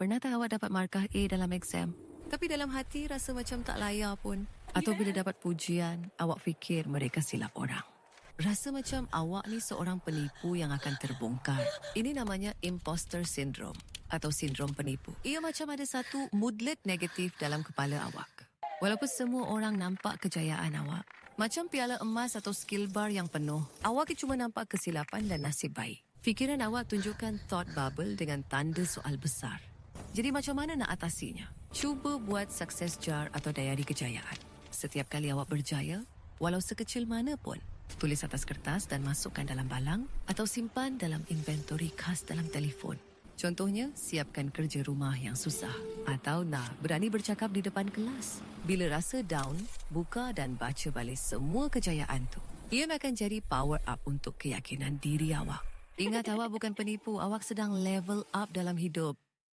Pernah tak awak dapat markah A dalam exam? Tapi dalam hati rasa macam tak layak pun. Atau bila dapat pujian, awak fikir mereka silap orang. Rasa macam awak ni seorang penipu yang akan terbongkar. Ini namanya imposter syndrome atau sindrom penipu. Ia macam ada satu moodlet negatif dalam kepala awak. Walaupun semua orang nampak kejayaan awak, macam piala emas atau skill bar yang penuh, awak cuma nampak kesilapan dan nasib baik. Fikiran awak tunjukkan thought bubble dengan tanda soal besar. Jadi macam mana nak atasinya? Cuba buat success jar atau diary kejayaan. Setiap kali awak berjaya, walau sekecil mana pun, tulis atas kertas dan masukkan dalam balang atau simpan dalam inventory khas dalam telefon. Contohnya, siapkan kerja rumah yang susah atau berani bercakap di depan kelas. Bila rasa down, buka dan baca balik semua kejayaan tu. Ia akan jadi power up untuk keyakinan diri awak. Ingat awak bukan penipu, awak sedang level up dalam hidup.